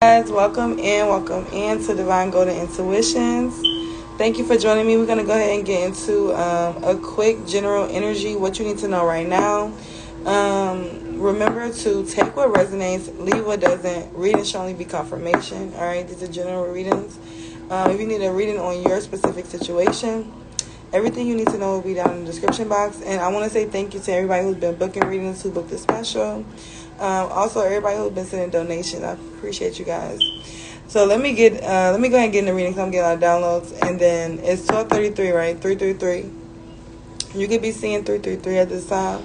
Guys, welcome in to Divine Golden Intuitions. Thank you for joining me. We're going to go ahead and get into a quick general energy, what you need to know right now. Remember to take what resonates, leave what doesn't. Readings should only be confirmation. All right, these are general readings. If you need a reading on your specific situation, everything you need to know will be down in the description box. And I want to say thank you to everybody who's been booking readings, who booked the special. Also, everybody who's been sending donations, I appreciate you guys. So let me go ahead and get in the reading. I'm getting a lot of downloads, and then it's 12:33, right? 333. You could be seeing 333 at this time.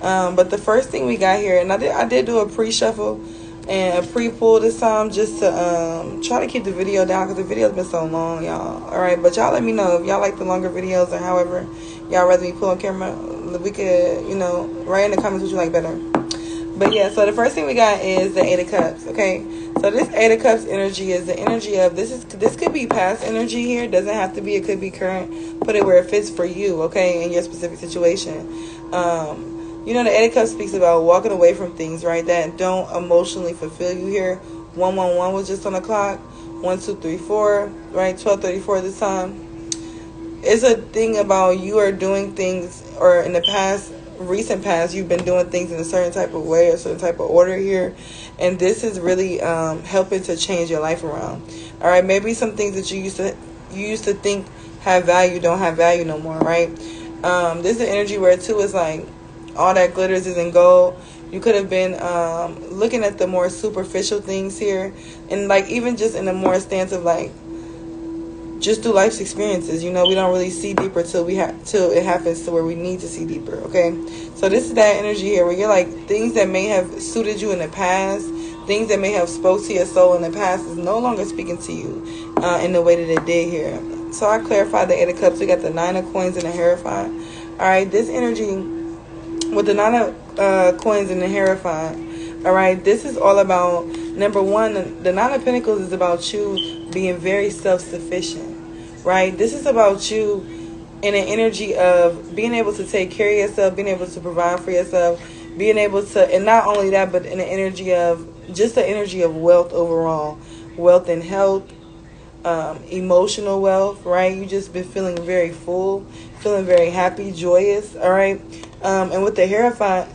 But the first thing we got here, and I did do a pre-shuffle and a pre-pull this time, just to try to keep the video down because the video's been so long, y'all. All right, but y'all let me know if y'all like the longer videos or however y'all rather me pull on camera. We could, write in the comments what you like better. But yeah, so the first thing we got is the Eight of Cups, okay? So this Eight of Cups energy is the energy of, this could be past energy here. It doesn't have to be. It could be current. Put it where it fits for you, okay, in your specific situation. The Eight of Cups speaks about walking away from things, right, that don't emotionally fulfill you here. 111 was just on the clock. 1, 2, 3, 4, right? 12:34 this time. It's a thing about you are doing things, or in the recent past, you've been doing things in a certain type of way, a certain type of order here, and this is really helping to change your life around. All right, maybe some things that you used to think have value don't have value no more, right? This is an energy where too is like all that glitters isn't gold. You could have been looking at the more superficial things here, and like even just in a more stance of like just through life's experiences, we don't really see deeper till it happens to where we need to see deeper, okay? So this is that energy here where you're like, things that may have suited you in the past, things that may have spoke to your soul in the past is no longer speaking to you in the way that it did here. So I clarified the Eight of Cups. We got the Nine of Coins and the Hierophant. All right, this energy with the Nine of Coins and the Hierophant, all right, this is all about, number one, the Nine of Pentacles is about you being very self-sufficient, right? This is about you in an energy of being able to take care of yourself, being able to provide for yourself, being able to, and not only that, but in an energy of, just the energy of wealth overall, wealth and health, emotional wealth, right? You just been feeling very full, feeling very happy, joyous, all right? And with the Hierophant,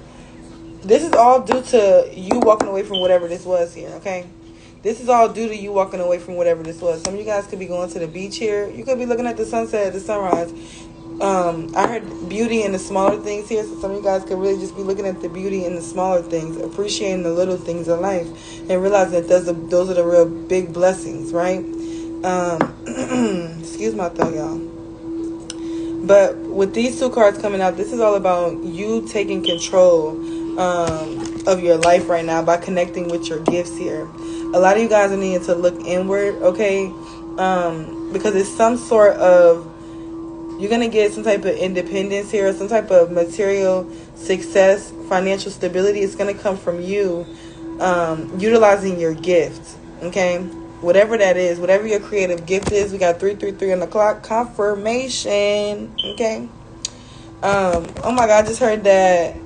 this is all due to you walking away from whatever this was here, okay? This is all due to you walking away from whatever this was. Some of you guys could be going to the beach here. You could be looking at the sunset, the sunrise. I heard beauty in the smaller things here. So some of you guys could really just be looking at the beauty in the smaller things, appreciating the little things in life, and realizing that those are the real big blessings, right? Excuse my throat, y'all. But with these two cards coming out, this is all about you taking control of your life right now by connecting with your gifts here. A lot of you guys are needing to look inward, okay? Because it's some sort of, you're going to get some type of independence here, some type of material success, financial stability. It's going to come from you utilizing your gift, okay? Whatever that is, whatever your creative gift is. We got 333 on the clock. Confirmation, okay? Oh my God, I just heard that.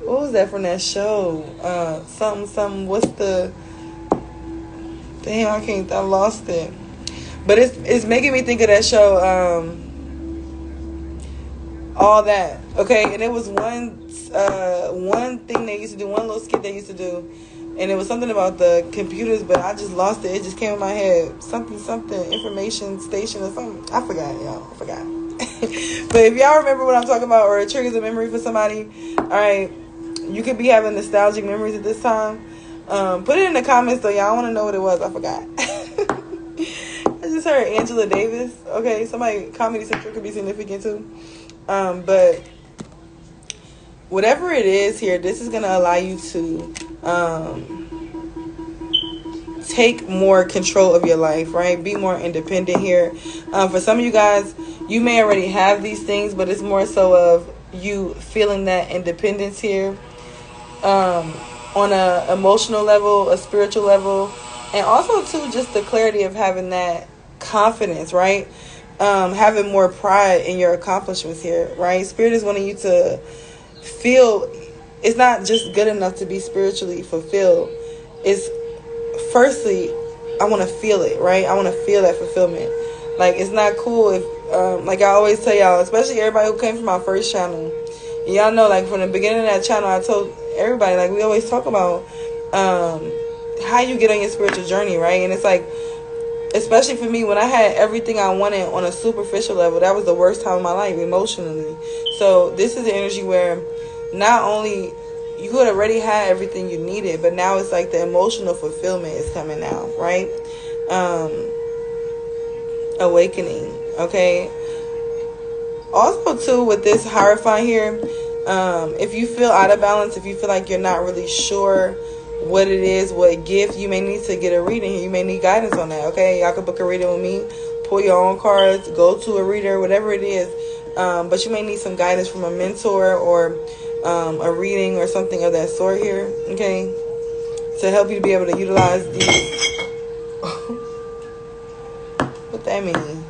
What was that from that show? Something, what's the... Damn, I lost it. But it's making me think of that show, All That, okay? And it was one thing they used to do, one little skit they used to do, and it was something about the computers, but I just lost it. It just came in my head. Something, information station or something. I forgot, y'all. I forgot. But if y'all remember what I'm talking about, or it triggers a memory for somebody, all right, you could be having nostalgic memories at this time. Put it in the comments though, y'all. I want to know what it was. I forgot. I just heard Angela Davis. Okay, somebody, Comedy Central could be significant too. But whatever it is here, this is going to allow you to take more control of your life, right? Be more independent here. For some of you guys, you may already have these things, but it's more so of you feeling that independence here. On a emotional level, a spiritual level, and also too just the clarity of having that confidence, right? Having more pride in your accomplishments here, right? Spirit is wanting you to feel it's not just good enough to be spiritually fulfilled. It's firstly, I want to feel it, right? I want to feel that fulfillment. Like, it's not cool if, like I always tell y'all, especially everybody who came from my first channel. Y'all know, like, from the beginning of that channel, I told everybody, like, we always talk about how you get on your spiritual journey, right? And it's like, especially for me, when I had everything I wanted on a superficial level, that was the worst time of my life emotionally. So this is the energy where not only you could already had everything you needed, but now it's like the emotional fulfillment is coming now, right? Awakening, okay? Also, too, with this Hierophant here, if you feel out of balance, if you feel like you're not really sure what it is, what gift, you may need to get a reading here. You may need guidance on that, okay? Y'all can book a reading with me, pull your own cards, go to a reader, whatever it is. But you may need some guidance from a mentor or a reading or something of that sort here, okay? To help you to be able to utilize these. What that mean?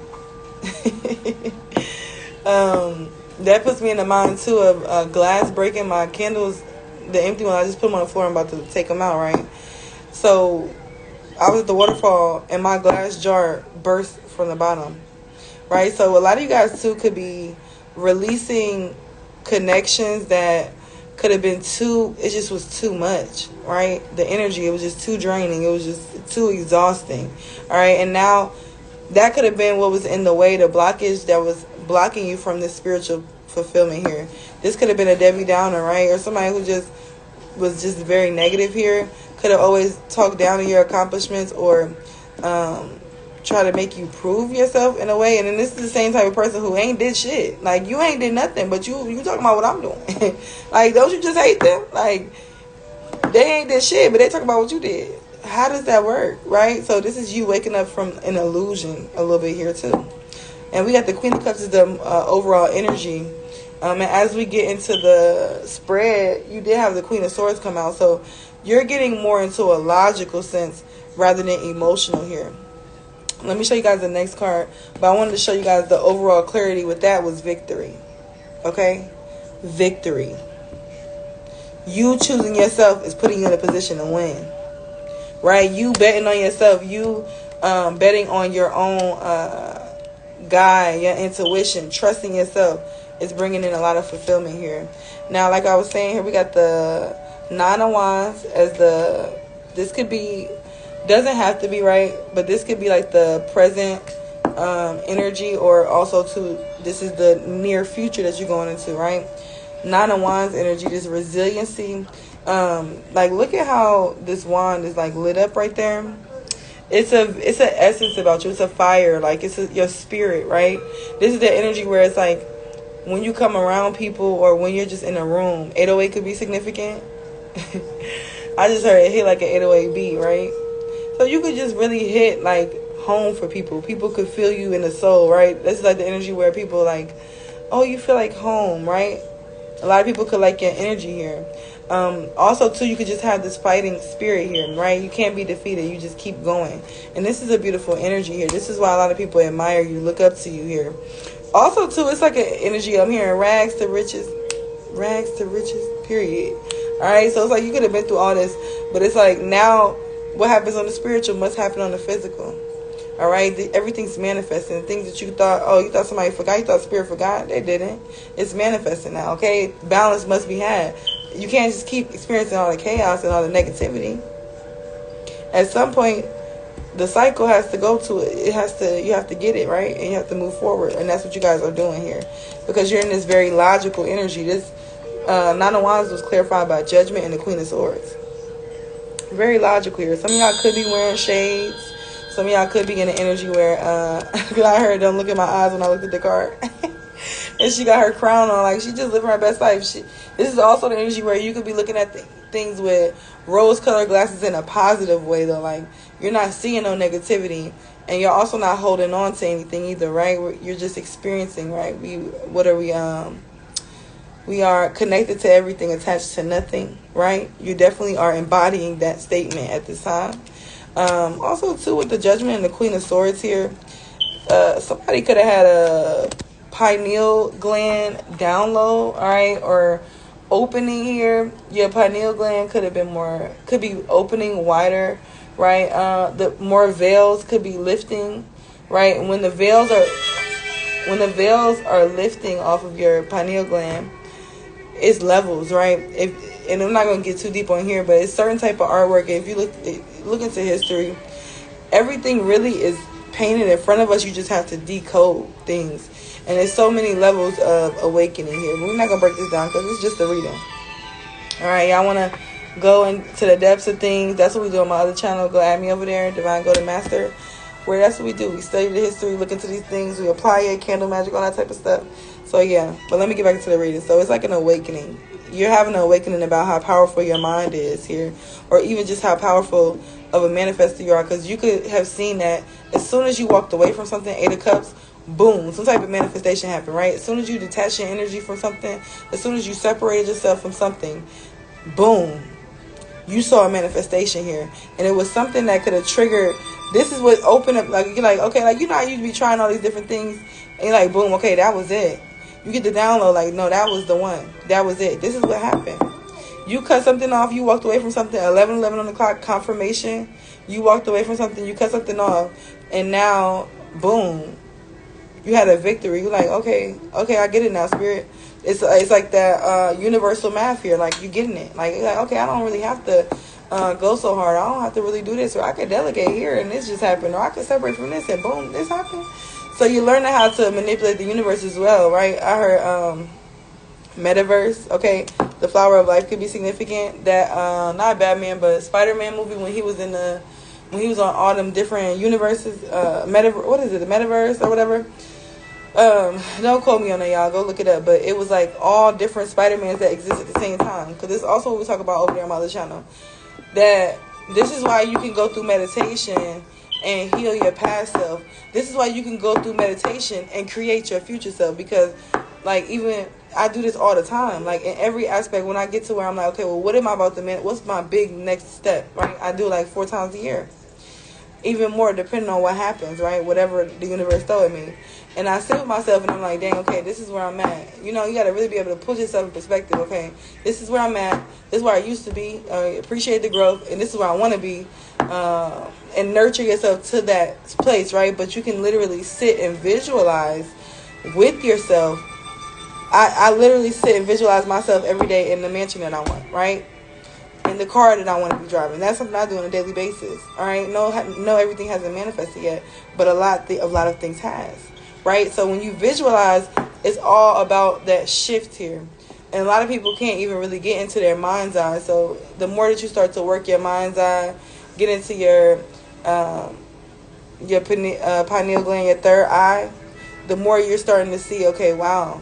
That puts me in the mind too of glass breaking. My candles, the empty one, I just put them on the floor. I'm about to take them out, right? So I was at the waterfall and my glass jar burst from the bottom, right? So a lot of you guys too could be releasing connections that could have been it just was too much, right? The energy, it was just too draining. It was just too exhausting, all right? And now that could have been what was in the way, the blockage that was blocking you from this spiritual fulfillment here. This could have been a Debbie Downer, right? Or somebody who just was just very negative here. Could have always talked down to your accomplishments or try to make you prove yourself in a way. And then this is the same type of person who ain't did shit. Like, you ain't did nothing, but you talking about what I'm doing. Like, don't you just hate them? Like, they ain't did shit, but they talking about what you did. How does that work, right? So this is you waking up from an illusion a little bit here too. And we got the Queen of Cups is the overall energy. And as we get into the spread, you did have the Queen of Swords come out. So you're getting more into a logical sense rather than emotional here. Let me show you guys the next card. But I wanted to show you guys the overall clarity with that was victory. Okay? Victory. You choosing yourself is putting you in a position to win. Right? You betting on yourself. You betting on your own guide, your intuition, trusting yourself is bringing in a lot of fulfillment here. Now, like I was saying, here we got the Nine of Wands as this could be, doesn't have to be, right, but this could be like the present energy, or also this is the near future that you're going into, right? Nine of Wands energy, this resiliency. Like, look at how this wand is like lit up right there. It's an essence about you. It's a fire. Like, it's your spirit, right? This is the energy where it's like when you come around people or when you're just in a room. 808 could be significant. I just heard it hit like an 808 beat, right? So you could just really hit like home for people. People could feel you in the soul, right? This is like the energy where people like, oh, you feel like home, right? A lot of people could like your energy here. Also, too, you could just have this fighting spirit here, right? You can't be defeated. You just keep going. And this is a beautiful energy here. This is why a lot of people admire you, look up to you here. Also, too, it's like an energy I'm hearing, rags to riches, period. All right, so it's like you could have been through all this, but it's like now what happens on the spiritual must happen on the physical. All right, everything's manifesting. Things that you thought somebody forgot, you thought spirit forgot, they didn't. It's manifesting now, okay? Balance must be had. You can't just keep experiencing all the chaos and all the negativity. At some point, the cycle has to go to it. You have to get it, right? And you have to move forward. And that's what you guys are doing here. Because you're in this very logical energy. This Nine of Wands was clarified by Judgment and the Queen of Swords. Very logical here. Some of y'all could be wearing shades. Some of y'all could be in an energy where I heard don't look at my eyes when I looked at the card. And she got her crown on, like she just living her best life. This is also the energy where you could be looking at things with rose-colored glasses in a positive way, though. Like, you're not seeing no negativity, and you're also not holding on to anything either, right? You're just experiencing, right? We are connected to everything, attached to nothing, right? You definitely are embodying that statement at this time. Also, too, with the Judgment and the Queen of Swords here, somebody could have had a pineal gland down low, all right, or opening here. Your pineal gland could be opening wider right? The more veils could be lifting, right? And when the veils are lifting off of your pineal gland, it's levels, right? And I'm not gonna get too deep on here, but it's certain type of artwork. If you look into history, everything really is painted in front of us. You just have to decode things, and there's so many levels of awakening here. But we're not gonna break this down because it's just a reading. All right, y'all want to go into the depths of things? That's what we do on my other channel. Go add me over there, Divine Golden Master, where that's what we do. We study the history, look into these things, we apply it, candle magic, all that type of stuff. So yeah, but let me get back into the reading. So it's like an awakening. You're having an awakening about how powerful your mind is here, or even just how powerful of a manifestor you are, because you could have seen that as soon as you walked away from something, 8 of Cups, boom, some type of manifestation happened, right? As soon as you detach your energy from something, as soon as you separated yourself from something, boom, you saw a manifestation here. And it was something that could have triggered. This is what opened up, like, you're like, okay, like, you know how you be trying all these different things, and you're like, boom, okay, that was it. You get the download, like, no, that was the one. That was it. This is what happened. You cut something off, you walked away from something, 11:11 on the clock, confirmation. You walked away from something, you cut something off, and now, boom, you had a victory. You're like, okay, I get it now, Spirit. It's like that universal math here. Like, you getting it. Like, okay, I don't really have to go so hard. I don't have to really do this. Or I could delegate here and this just happened. Or I could separate from this and boom, this happened. So you learn how to manipulate the universe as well, right? I heard metaverse. Okay, the flower of life could be significant. That not Batman, but Spider-Man movie when he was on all them different universes. What is it? The metaverse or whatever. Don't quote me on that, y'all. Go look it up. But it was like all different Spider-Mans that exist at the same time. Because this is also what we talk about over there on my other channel. That this is why you can go through meditation and heal your past self. This is why you can go through meditation and create your future self. Because, like, even I do this all the time. Like, in every aspect, when I get to where I'm like, okay, well, what am I about to what's my big next step, right? I do like 4 times a year. Even more, depending on what happens, right? Whatever the universe throw at me. And I sit with myself and I'm like, dang, okay, this is where I'm at. You know, you got to really be able to put yourself in perspective. Okay, this is where I'm at. This is where I used to be. Appreciate the growth. And this is where I want to be. And nurture yourself to that place, right? But you can literally sit and visualize with yourself. I literally sit and visualize myself every day in the mansion that I want, right? In the car that I want to be driving. That's something I do on a daily basis. All right, no, everything hasn't manifested yet, but a lot of things has, right? So when you visualize, it's all about that shift here, and a lot of people can't even really get into their mind's eye. So the more that you start to work your mind's eye, get into your pineal gland, your third eye, the more you're starting to see, okay, wow,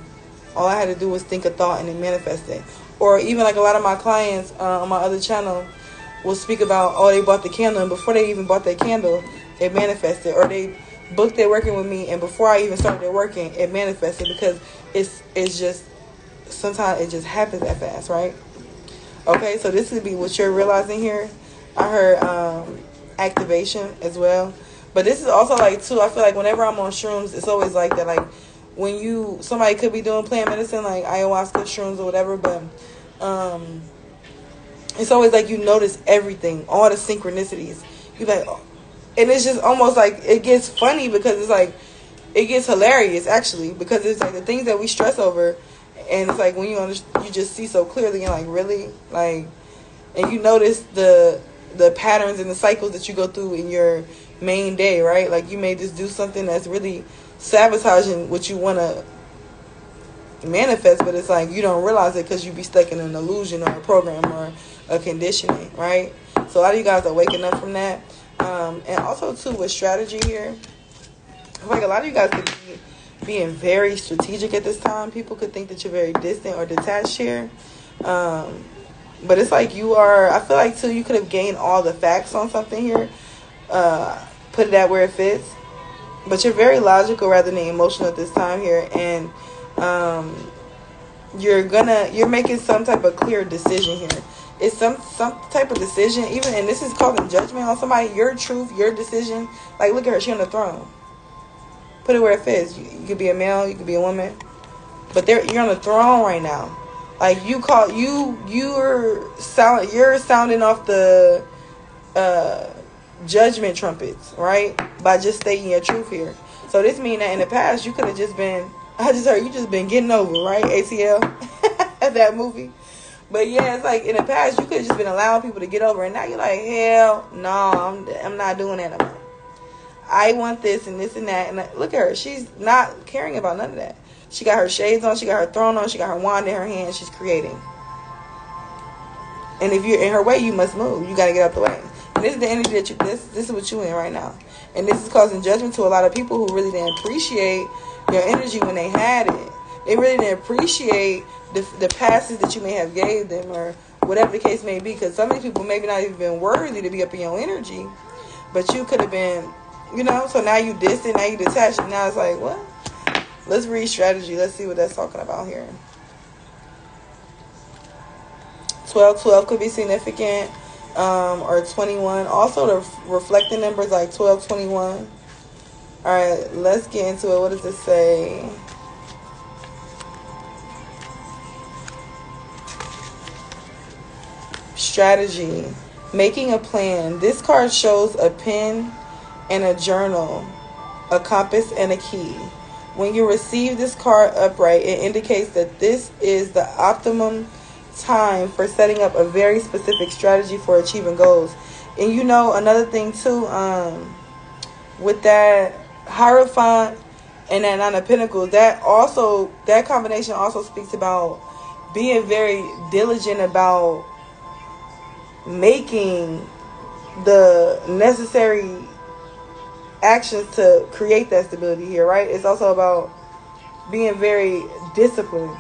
all I had to do was think a thought and it manifested. Or even like a lot of my clients on my other channel will speak about, oh, they bought the candle, and before they even bought that candle, it manifested. Or they booked their working with me, and before I even started their working, it manifested, because it's just, sometimes it just happens that fast, right? Okay, so this could be what you're realizing here. I heard activation as well. But this is also like, too, I feel like whenever I'm on shrooms, it's always like that, like, when somebody could be doing plant medicine, like ayahuasca, shrooms, or whatever, but it's always like you notice everything, all the synchronicities. You like, and it's just almost like it gets funny, because it's like, it gets hilarious actually, because it's like the things that we stress over, and it's like when you just see so clearly, and like, really, like, and you notice the patterns and the cycles that you go through in your main day, right? Like, you may just do something that's really sabotaging what you want to manifest, but it's like you don't realize it because you be stuck in an illusion or a program or a conditioning, right? So a lot of you guys are waking up from that, and also too with strategy here, I feel like a lot of you guys could be being very strategic at this time. People could think that you're very distant or detached here, but it's like you are, I feel like too, you could have gained all the facts on something here, put it at where it fits. But you're very logical rather than emotional at this time here, and you're making some type of clear decision here. It's some type of decision, even, and this is causing judgment on somebody. Your truth, your decision. Like, look at her, she's on the throne. Put it where it fits. You could be a male, you could be a woman, but you're on the throne right now. Like, you're sounding off the judgment trumpets, right? By just stating your truth here. So this means that in the past you could have just been, I just heard you just been getting over, right? ATL, that movie. But yeah, it's like in the past you could have just been allowing people to get over, and now you're like, hell no, I'm not doing that no more. I want this and this and that. And look at her, she's not caring about none of that. She got her shades on, she got her throne on, she got her wand in her hand, she's creating. And if you're in her way, you must move. You got to get out the way. And this is the energy that this is what you're in right now. And this is causing judgment to a lot of people who really didn't appreciate your energy when they had it. They really didn't appreciate the passes that you may have gave them, or whatever the case may be. Because some of these people maybe not even been worthy to be up in your energy, but you could have been, you know. So now you distant, now you detached, and now it's like, what? Let's read strategy. Let's see what that's talking about here. 12 could be significant, or 21. Also, the reflecting numbers like 12, 21. All right, let's get into it. What does it say? Strategy. Making a plan. This card shows a pen and a journal, a compass and a key. When you receive this card upright, it indicates that this is the optimum time for setting up a very specific strategy for achieving goals. And you know, another thing too, with that Hierophant and that Nine of Pentacles, that combination also speaks about being very diligent about making the necessary actions to create that stability here, right? It's also about being very disciplined.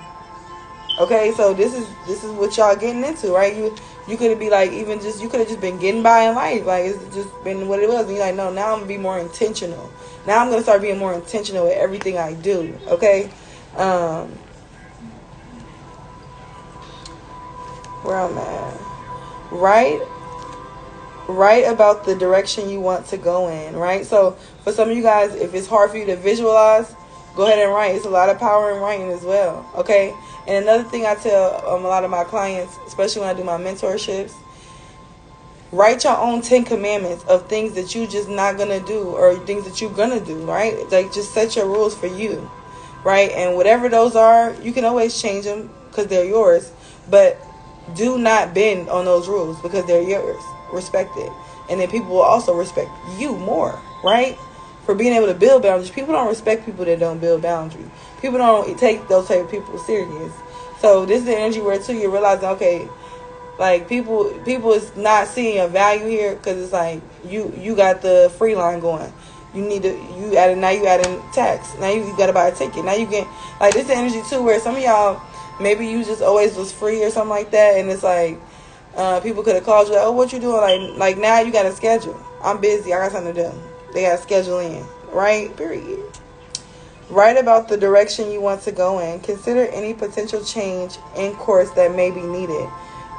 Okay, so this is what y'all getting into, right? You could be like, even just, you could have just been getting by in life, like it's just been what it was, and you're like, no, now I'm gonna be more intentional. Now I'm gonna start being more intentional with everything I do. Okay, where I'm at, write about the direction you want to go in, right? So for some of you guys, if it's hard for you to visualize, go ahead and write. It's a lot of power in writing as well. Okay. And another thing I tell a lot of my clients, especially when I do my mentorships, write your own 10 commandments of things that you just not going to do, or things that you're going to do, right? Like, just set your rules for you, right? And whatever those are, you can always change them because they're yours. But do not bend on those rules because they're yours. Respect it. And then people will also respect you more, right? For being able to build boundaries. People don't respect people that don't build boundaries. People don't take those type of people serious. So this is the energy where too you're realizing, okay, like people is not seeing a value here, because it's like you got the free line going. You adding tax. Now you got to buy a ticket. Now you get, like, this is the energy too where some of y'all, maybe you just always was free or something like that, and it's like people could have called you like, oh, what you doing? Like now you got a schedule. I'm busy. I got something to do. They got to schedule in, right? Period. Write about the direction you want to go in. Consider any potential change in course that may be needed.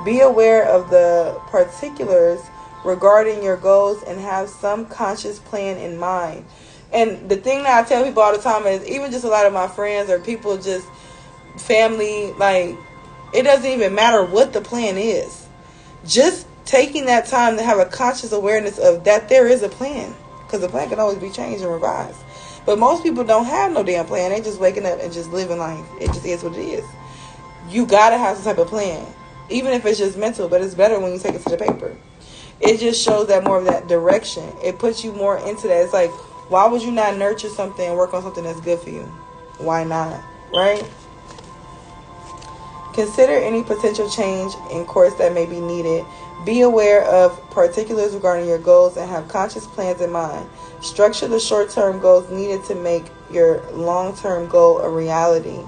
Be aware of the particulars regarding your goals and have some conscious plan in mind. And the thing that I tell people all the time is, even just a lot of my friends or people, just family, like, it doesn't even matter what the plan is. Just taking that time to have a conscious awareness of that there is a plan. Because the plan can always be changed and revised. But most people don't have no damn plan. They just waking up and just living life. It just is what it is. You got to have some type of plan. Even if it's just mental, but it's better when you take it to the paper. It just shows that more of that direction. It puts you more into that. It's like, why would you not nurture something and work on something that's good for you? Why not? Right? Consider any potential change in course that may be needed. Be aware of particulars regarding your goals and have conscious plans in mind. Structure the short-term goals needed to make your long-term goal a reality.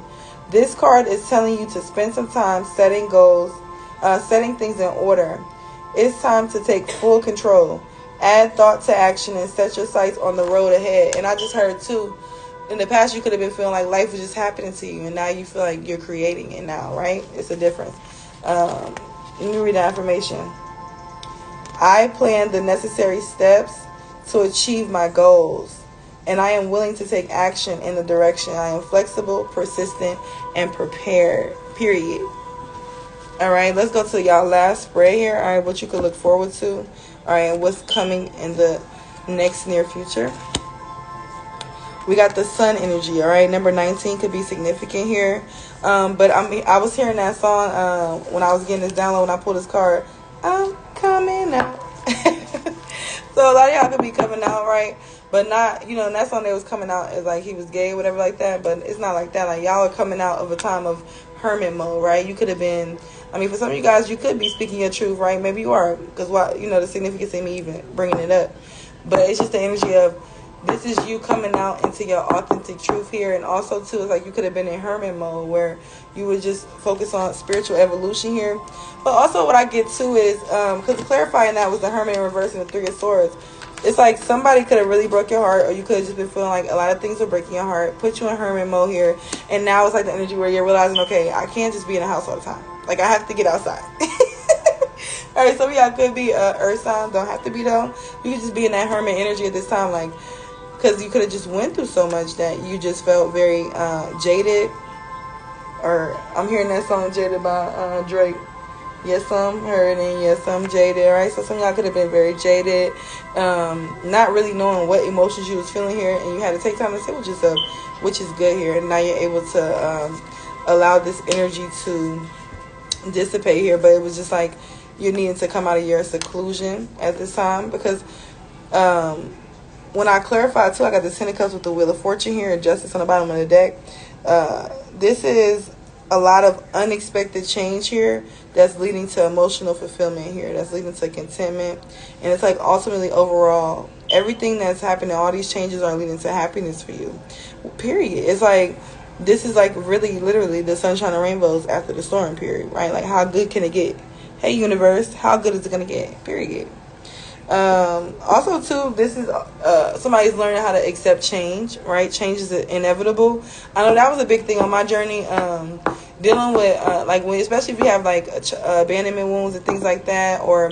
This card is telling you to spend some time setting goals, setting things in order. It's time to take full control. Add thought to action and set your sights on the road ahead. And I just heard too, in the past you could have been feeling like life was just happening to you, and now you feel like you're creating it now, right? It's a difference. Let me read the affirmation. I plan the necessary steps to achieve my goals, and I am willing to take action in the direction. I am flexible, persistent, and prepared. Period. All right, let's go to y'all last spread here. All right, what you could look forward to. All right, and what's coming in the next near future. We got the sun energy. All right, number 19 could be significant here. But I was hearing that song when I was getting this download, when I pulled this card. I'm coming out. So a lot of y'all could be coming out, right? But not, you know, and that song that was coming out is like he was gay or whatever like that. But it's not like that. Like, y'all are coming out of a time of hermit mode, right? You could have been, I mean, for some of you guys, you could be speaking your truth, right? Maybe you are, because what, you know, the significance in me even bringing it up. But it's just the energy of, this is you coming out into your authentic truth here. And also, too, it's like you could have been in hermit mode where you would just focus on spiritual evolution here. But also what I get, too, is, because clarifying that was the hermit in reverse and the three of swords. It's like somebody could have really broke your heart, or you could have just been feeling like a lot of things were breaking your heart, put you in hermit mode here. And now it's like the energy where you're realizing, okay, I can't just be in the house all the time. Like, I have to get outside. All right, some of y'all could be earth signs. Don't have to be, though. You could just be in that hermit energy at this time, like, because you could have just went through so much that you just felt very jaded. Or I'm hearing that song Jaded by Drake. Yes, I'm hurting. Yes, I'm jaded. Right? So some of y'all could have been very jaded, not really knowing what emotions you was feeling here, and you had to take time to sit with yourself, which is good here. And now you're able to allow this energy to dissipate here. But it was just like you needing to come out of your seclusion at this time, because when I clarify too, I got the Ten of Cups with the Wheel of Fortune here and Justice on the bottom of the deck. This is a lot of unexpected change here that's leading to emotional fulfillment here. That's leading to contentment. And it's like ultimately overall, everything that's happening, all these changes are leading to happiness for you. Period. It's like, this is like really literally the sunshine and rainbows after the storm period, right? Like, how good can it get? Hey, universe, how good is it going to get? Period. Also too, this is somebody's learning how to accept change, right? Change is inevitable. I know that was a big thing on my journey, dealing with like, when, especially if you have like abandonment wounds and things like that, or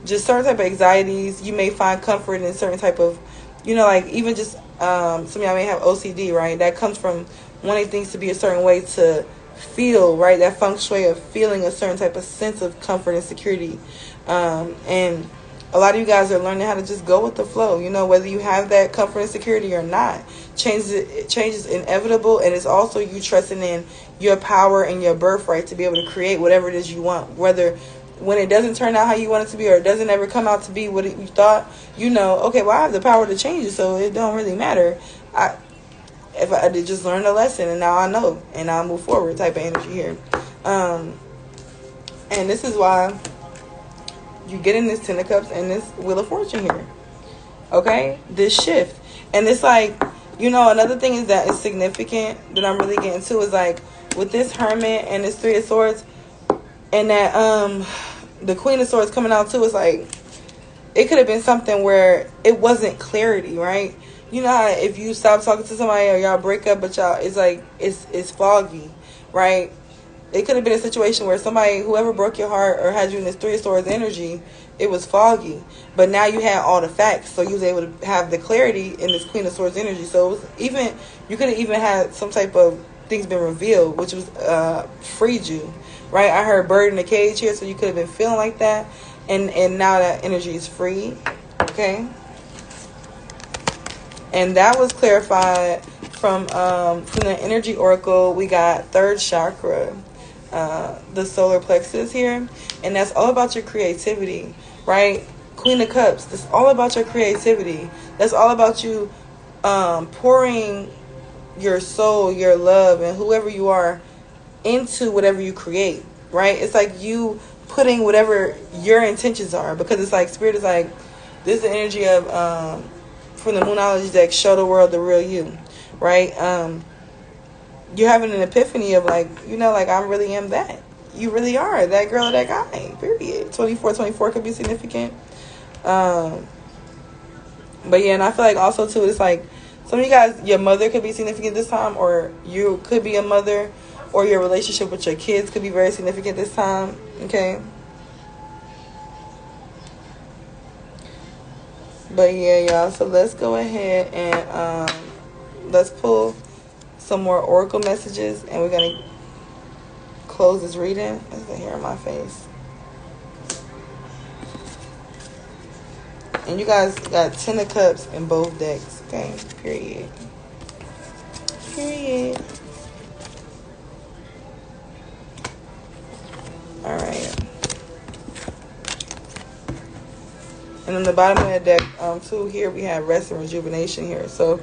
just certain type of anxieties. You may find comfort in certain type of, you know, like even just some of y'all may have OCD, right? That comes from wanting things to be a certain way to feel, right? That feng shui of feeling a certain type of sense of comfort and security, and a lot of you guys are learning how to just go with the flow, you know, whether you have that comfort and security or not. Change is inevitable, and it's also you trusting in your power and your birthright to be able to create whatever it is you want. Whether when it doesn't turn out how you want it to be, or it doesn't ever come out to be what you thought, you know, okay, well, I have the power to change it, so it don't really matter. If I did just learn a lesson, and now I know, and I'll move forward type of energy here. And this is why you get in this Ten of Cups and this Wheel of Fortune here. Okay? This shift. And it's like, you know, another thing is that is significant that I'm really getting to is like, with this Hermit and this Three of Swords, and that the Queen of Swords coming out too, it's like, it could have been something where it wasn't clarity, right? You know how if you stop talking to somebody or y'all break up, but y'all, it's like, it's foggy, right? It could have been a situation where somebody, whoever broke your heart or had you in this Three of Swords energy, it was foggy. But now you had all the facts, so you was able to have the clarity in this Queen of Swords energy. So it was even, you could have even had some type of things been revealed, which was freed you, right? I heard bird in the cage here, so you could have been feeling like that, and now that energy is free, okay? And that was clarified from the energy oracle. We got third chakra, the solar plexus here, and that's all about your creativity, right? Queen of Cups, that's all about your creativity. That's all about you pouring your soul, your love, and whoever you are into whatever you create, right? It's like you putting whatever your intentions are, because it's like Spirit is like, this is the energy of from the Moonology deck, show the world the real you, right? You're having an epiphany of like, you know, like, I really am that. You really are that girl or that guy, period. 24 could be significant. But yeah, and I feel like also too, it's like some of you guys, your mother could be significant this time, or you could be a mother, or your relationship with your kids could be very significant this time, okay? But yeah, y'all, so let's go ahead and let's pull some more oracle messages, and we're gonna close this reading. There's the hair on my face. And you guys got 10 of Cups in both decks. Okay, period. Period. Alright. And on the bottom of that deck, too, here we have rest and rejuvenation here. So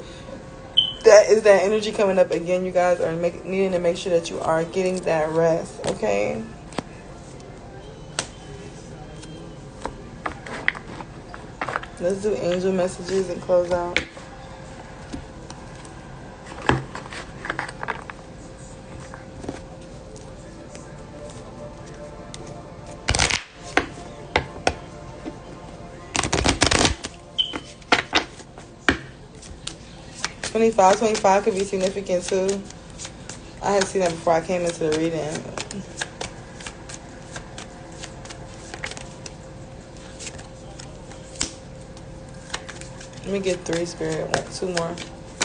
that is that energy coming up again. You guys are needing to make sure that you are getting that rest. Okay. Let's do angel messages and close out. $25 could be significant too. I had seen that before I came into the reading. Let me get 3, Spirit. 2 more.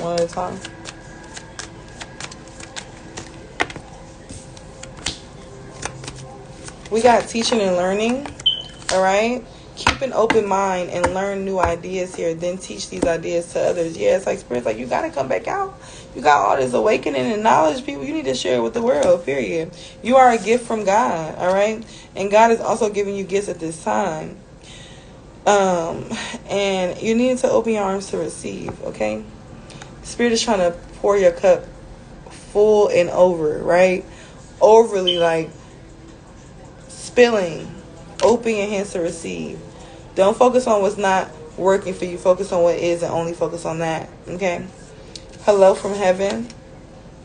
One at a time. We got teaching and learning. Alright? Keep an open mind and learn new ideas here. Then teach these ideas to others. Yeah, it's like Spirit's like, you got to come back out. You got all this awakening and knowledge, people. You need to share it with the world, period. You are a gift from God, all right? And God is also giving you gifts at this time. And you need to open your arms to receive, okay? Spirit is trying to pour your cup full and over, right? Overly, like, spilling. Open your hands to receive. Don't focus on what's not working for you. Focus on what is and only focus on that. Okay? Hello from heaven.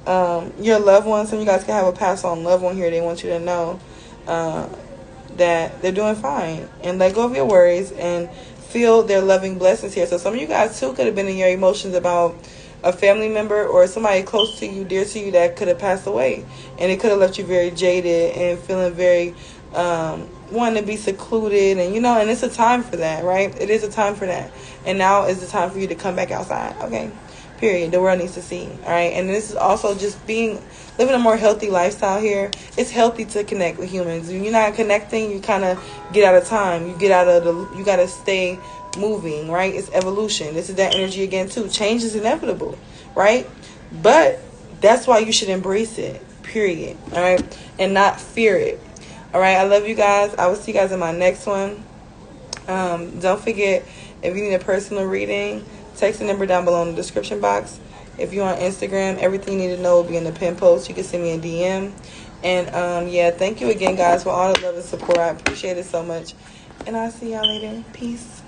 Your loved ones, some of you guys can have a pass on loved one here. They want you to know that they're doing fine. And let go of your worries and feel their loving blessings here. So some of you guys too could have been in your emotions about a family member or somebody close to you, dear to you, that could have passed away. And it could have left you very jaded and feeling very wanting to be secluded, and and it's a time for that, right? It is a time for that. And now is the time for you to come back outside, okay? Period. The world needs to see, all right? And this is also just living a more healthy lifestyle here. It's healthy to connect with humans. When you're not connecting, you kind of get out of time. You got to stay moving, right? It's evolution. This is that energy again, too. Change is inevitable, right? But that's why you should embrace it, period, all right? And not fear it. All right, I love you guys. I will see you guys in my next one. Don't forget, if you need a personal reading, text the number down below in the description box. If you're on Instagram, everything you need to know will be in the pin post. You can send me a DM. And, yeah, thank you again, guys, for all the love and support. I appreciate it so much. And I'll see y'all later. Peace.